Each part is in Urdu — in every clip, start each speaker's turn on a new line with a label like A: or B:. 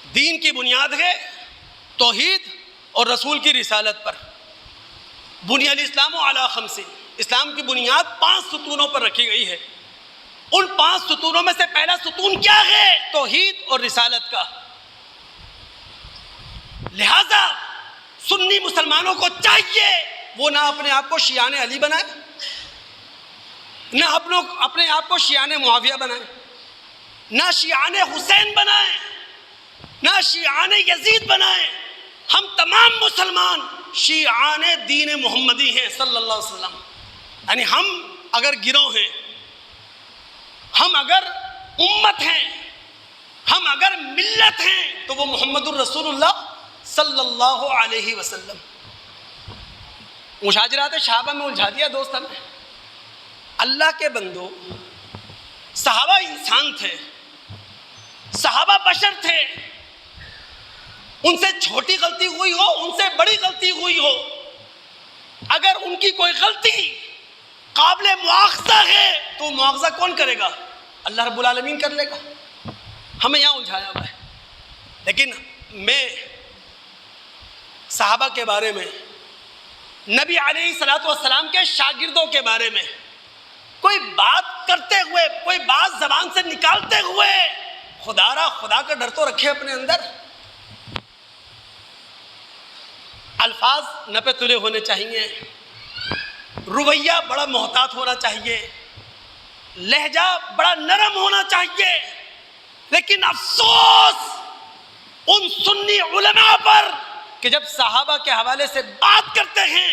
A: دین کی بنیاد ہے توحید اور رسول کی رسالت پر. بنی الاسلام علی خمس، اسلام کی بنیاد 5 ستونوں پر رکھی گئی ہے. ان 5 ستونوں میں سے پہلا ستون کیا ہے؟ توحید اور رسالت کا. لہذا سنی مسلمانوں کو چاہیے وہ نہ اپنے آپ کو شیعان علی بنائے، نہ اپنے آپ کو شیعان معاویہ بنائے، نہ شیعان حسین بنائے، نہ شیعان یزید بنائے. ہم تمام مسلمان شیعان دین محمدی ہیں صلی اللہ علیہ وسلم. یعنی ہم اگر گروہ ہیں، ہم اگر امت ہیں، ہم اگر ملت ہیں تو وہ محمد الرسول اللہ صلی اللہ علیہ وسلم. مشاجرات صحابہ میں الجھا دیا دوست ہمیں. اللہ کے بندو، صحابہ انسان تھے، صحابہ بشر تھے. ان سے چھوٹی غلطی ہوئی ہو، ان سے بڑی غلطی ہوئی ہو، اگر ان کی کوئی غلطی قابل مواخذہ ہے تو مواخذہ کون کرے گا؟ اللہ رب العالمین کر لے گا. ہمیں یہاں الجھایا ہوا ہے. لیکن میں صحابہ کے بارے میں، نبی علیہ الصلوۃ والسلام کے شاگردوں کے بارے میں کوئی بات کرتے ہوئے، کوئی بات زبان سے نکالتے ہوئے خدا کا ڈر تو رکھے اپنے اندر. الفاظ نپے تلے ہونے چاہیے، رویہ بڑا محتاط ہونا چاہیے، لہجہ بڑا نرم ہونا چاہیے. لیکن افسوس ان سنی علماء پر کہ جب صحابہ کے حوالے سے بات کرتے ہیں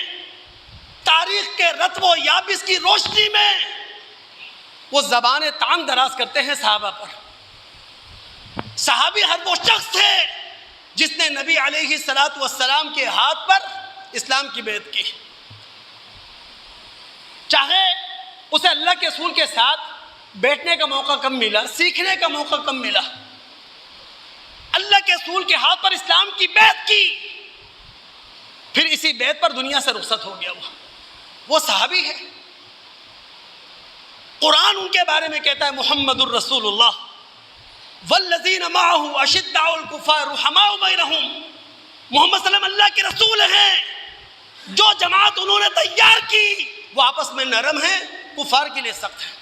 A: تاریخ کے رتب و یابس کی روشنی میں، وہ زبان تان دراز کرتے ہیں صحابہ پر. صحابی ہر وہ شخص ہے جس نے نبی علیہ الصلوۃ والسلام کے ہاتھ پر اسلام کی بیعت کی. چاہے اسے اللہ کے رسول کے ساتھ بیٹھنے کا موقع کم ملا، سیکھنے کا موقع کم ملا، اللہ کے رسول کے ہاتھ پر اسلام کی بیعت کی، پھر اسی بیعت پر دنیا سے رخصت ہو گیا. وہ صحابی ہے. قرآن ان کے بارے میں کہتا ہے محمد الرسول اللہ والذین معہ اشداء علی الکفار رحماء بینہم. محمد صلی اللہ علیہ وسلم اللہ کے رسول ہیں. جو جماعت انہوں نے تیار کی وہ آپس میں نرم ہیں، کفار کے لیے سخت ہیں.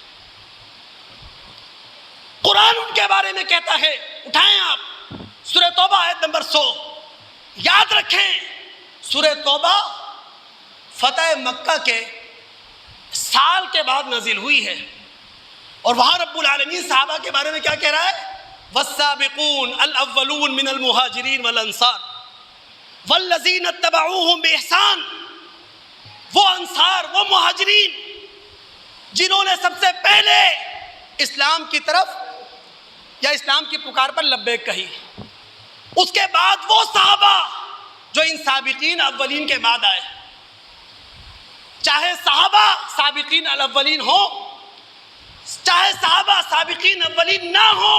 A: قرآن ان کے بارے میں کہتا ہے، اٹھائیں آپ سورہ توبہ آیت نمبر 100. یاد رکھیں سورہ توبہ فتح مکہ کے سال کے بعد نازل ہوئی ہے، اور وہاں رب العالمین صحابہ کے بارے میں کیا کہہ رہا ہے؟ والسابقون الاولون من المہاجرین والانصار والذین اتبعوہم باحسان. وہ انصار، وہ مہاجرین جنہوں نے سب سے پہلے اسلام کی طرف یا اسلام کی پکار پر لبیک کہی. اس کے بعد وہ صحابہ جو ان سابقین اولین کے بعد آئے. چاہے صحابہ سابقین الاولین ہو، چاہے صحابہ سابقین اولین نہ ہو،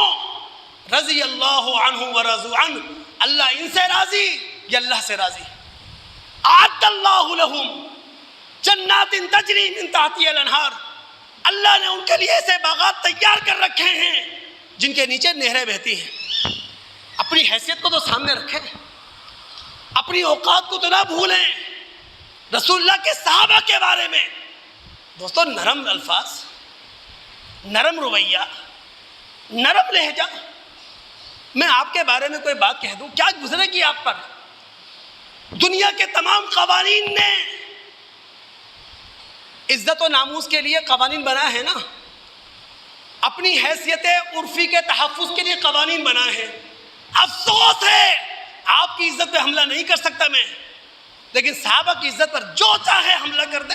A: رضی اللہ عنہ ورضوا عنہ، اللہ ان سے راضی، یہ اللہ سے راضی. اعد اللہ لہم جنات تجری من تحتہا الانہار. اللہ نے ان کے لیے ایسے باغات تیار کر رکھے ہیں جن کے نیچے نہریں بہتی ہیں. اپنی حیثیت کو تو سامنے رکھیں، اپنی اوقات کو تو نہ بھولیں. رسول اللہ کے صحابہ کے بارے میں دوستو نرم الفاظ، نرم رویہ، نرم لہجہ. میں آپ کے بارے میں کوئی بات کہہ دوں، کیا گزرے گی آپ پر؟ دنیا کے تمام قوانین نے عزت و ناموس کے لیے قوانین بنائے ہیں نا، اپنی حیثیت عرفی کے تحفظ کے لیے قوانین بنائے ہیں. افسوس ہے آپ کی عزت پہ حملہ نہیں کر سکتا میں، لیکن صحابہ کی عزت پر جو چاہے حملہ کر دے.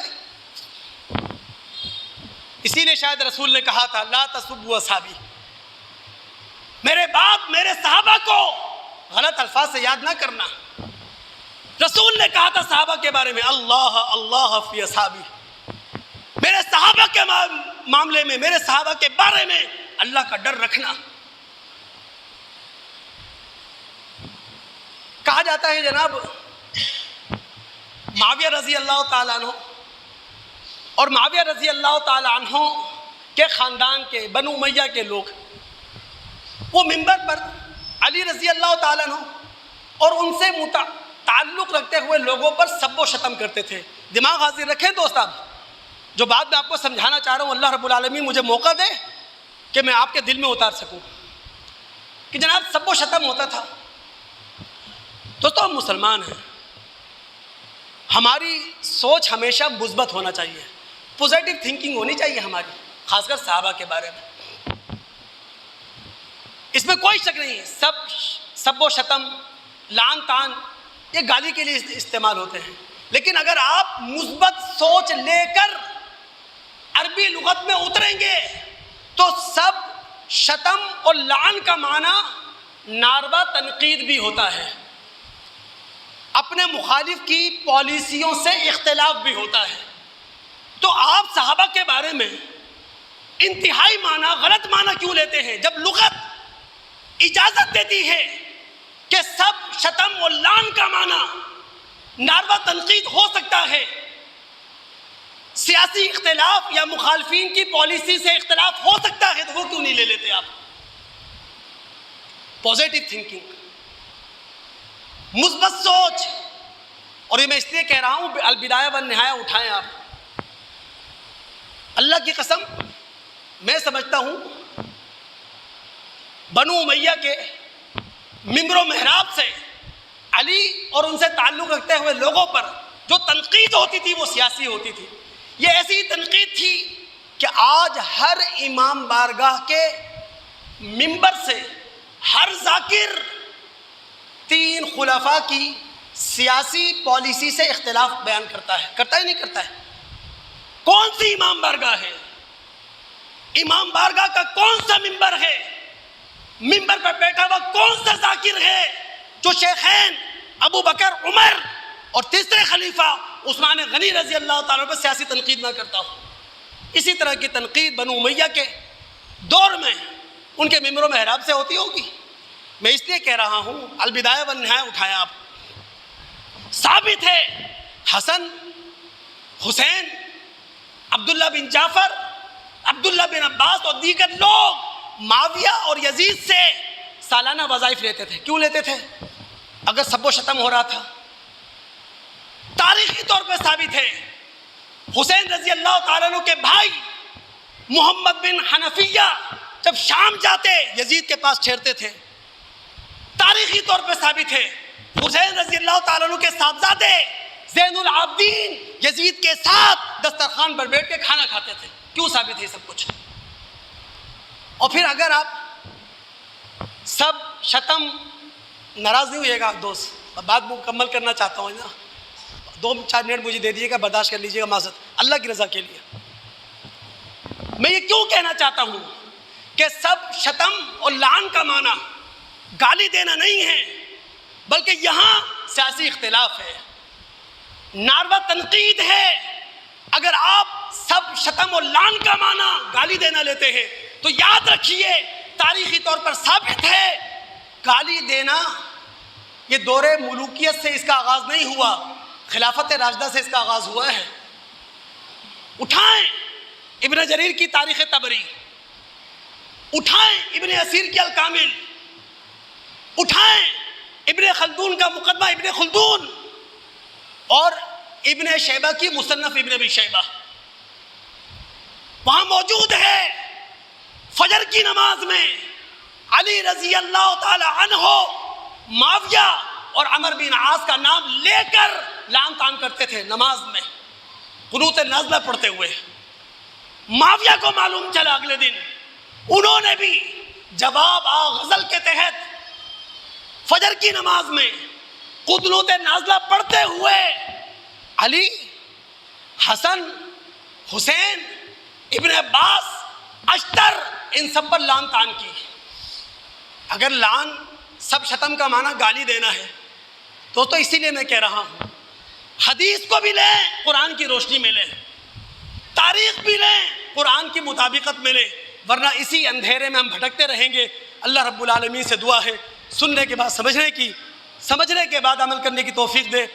A: اسی لیے شاید رسول نے کہا تھا لا تسبوا اصحابی، میرے بعد میرے صحابہ کو غلط الفاظ سے یاد نہ کرنا. رسول نے کہا تھا صحابہ کے بارے میں اللہ اللہ فی اصحابی. میرے صحابہ کے معاملے میں، میرے صحابہ کے بارے میں اللہ کا ڈر رکھنا. کہا جاتا ہے جناب معاویہ رضی اللہ تعالیٰ عنہ اور معاویہ رضی اللہ تعالیٰ عنہ کے خاندان کے بنو امیہ کے لوگ وہ منبر پر علی رضی رضی اللہ تعالیٰ عنہ اور ان سے تعلق رکھتے ہوئے لوگوں پر سب و شتم کرتے تھے. دماغ حاضر رکھیں دوست آپ، جو بات میں آپ کو سمجھانا چاہ رہا ہوں اللہ رب العالمین مجھے موقع دے کہ میں آپ کے دل میں اتار سکوں کہ جناب سب و شتم ہوتا تھا. دوستو ہم مسلمان ہیں، ہماری سوچ ہمیشہ مثبت ہونا چاہیے، پوزیٹیو تھنکنگ ہونی چاہیے ہماری، خاص کر صحابہ کے بارے میں. اس میں کوئی شک نہیں، سب و شتم، لعن طعن یہ گالی کے لیے استعمال ہوتے ہیں، لیکن اگر آپ مثبت سوچ لے کر عربی لغت میں اتریں گے تو سب شتم اور لعن کا معنی ناروا تنقید بھی ہوتا ہے، اپنے مخالف کی پالیسیوں سے اختلاف بھی ہوتا ہے. تو آپ صحابہ کے بارے میں انتہائی معنی، غلط معنی کیوں لیتے ہیں جب لغت اجازت دیتی ہے کہ سب شتم و لعن کا معنی ناروا تنقید ہو سکتا ہے؟ سیاسی اختلاف یا مخالفین کی پالیسی سے اختلاف ہو سکتا ہے، تو وہ کیوں نہیں لے لیتے آپ؟ پازیٹیو تھنکنگ، مثبت سوچ. اور یہ میں اس لیے کہہ رہا ہوں البدایہ والنہایہ اٹھائیں آپ. اللہ کی قسم میں سمجھتا ہوں بنو امیہ کے ممبر و محراب سے علی اور ان سے تعلق رکھتے ہوئے لوگوں پر جو تنقید ہوتی تھی وہ سیاسی ہوتی تھی. یہ ایسی تنقید تھی کہ آج ہر امام بارگاہ کے ممبر سے ہر ذاکر تین خلفاء کی سیاسی پالیسی سے اختلاف بیان کرتا ہے ہی نہیں کرتا ہے. کون سی امام بارگاہ ہے؟ امام بارگاہ کا کون سا ممبر ہے؟ ممبر پر بیٹھا ہوا کون سا ذاکر ہے جو شیخین ابو بکر، عمر اور تیسرے خلیفہ عثمان غنی رضی اللہ تعالیٰ پر سیاسی تنقید نہ کرتا ہو؟ اسی طرح کی تنقید بنو امیہ کے دور میں ان کے ممبر و محراب سے ہوتی ہوگی. میں اس لیے کہہ رہا ہوں البدایہ والنہایہ اٹھایا آپ. ثابت ہے حسن، حسین، عبداللہ بن جعفر، عبداللہ بن عباس اور دیگر لوگ معاویہ اور یزید سے سالانہ وظائف لیتے تھے. کیوں لیتے تھے؟ اگر سب و شتم ہو رہا تھا. تاریخی طور پہ ثابت ہے حسین رضی اللہ تعالیٰ عنہ کے بھائی محمد بن حنفیہ جب شام جاتے یزید کے پاس ٹھہرتے تھے. تاریخی طور پہ ثابت ہے حسین رضی اللہ تعالیٰ عنہ کے صاحبزادے زین العابدین یزید کے ساتھ دسترخوان پر بیٹھ کے کھانا کھاتے تھے. کیوں ثابت ہے سب کچھ؟ اور پھر اگر آپ سب شتم، ناراض نہیں ہوئیے گا دوست، بات مکمل کرنا چاہتا ہوں نا، 2-4 منٹ مجھے دے دیجیے گا، برداشت کر لیجیے گا معذرت اللہ کی رضا کے لیے. میں یہ کیوں کہنا چاہتا ہوں کہ سب شتم اور لعن کا معنی گالی دینا نہیں ہے، بلکہ یہاں سیاسی اختلاف ہے، ناروا تنقید ہے. اگر آپ سب شتم اور لعن کا معنی گالی دینا لیتے ہیں تو یاد رکھیے تاریخی طور پر ثابت ہے گالی دینا یہ دور ملوکیت سے اس کا آغاز نہیں ہوا، خلافت راشدہ سے اس کا آغاز ہوا ہے. اٹھائیں ابن جریر کی تاریخ طبری، اٹھائیں ابن اسیر کی الکامل، اٹھائیں ابن خلدون کا مقدمہ ابن خلدون اور ابن شیبہ کی مصنف ابن ابی شیبہ. وہاں موجود ہے فجر کی نماز میں علی رضی اللہ تعالی عنہ معاویہ اور عمر بن عاص کا نام لے کر لعن طعن کرتے تھے نماز میں قنوت نازلہ پڑھتے ہوئے. معاویہ کو معلوم چلا اگلے دن، انہوں نے بھی جواب غزل کے تحت فجر کی نماز میں قنوت نازلہ پڑھتے ہوئے علی، حسن، حسین، ابن عباس، اشتر ان سب پر لعن طعن کی. اگر لعن سب شتم کا معنی گالی دینا ہے تو اسی لیے میں کہہ رہا ہوں حدیث کو بھی لیں قرآن کی روشنی میں لیں، تاریخ بھی لیں قرآن کی مطابقت میں لیں، ورنہ اسی اندھیرے میں ہم بھٹکتے رہیں گے. اللہ رب العالمین سے دعا ہے سننے کے بعد سمجھنے کی، سمجھنے کے بعد عمل کرنے کی توفیق دے.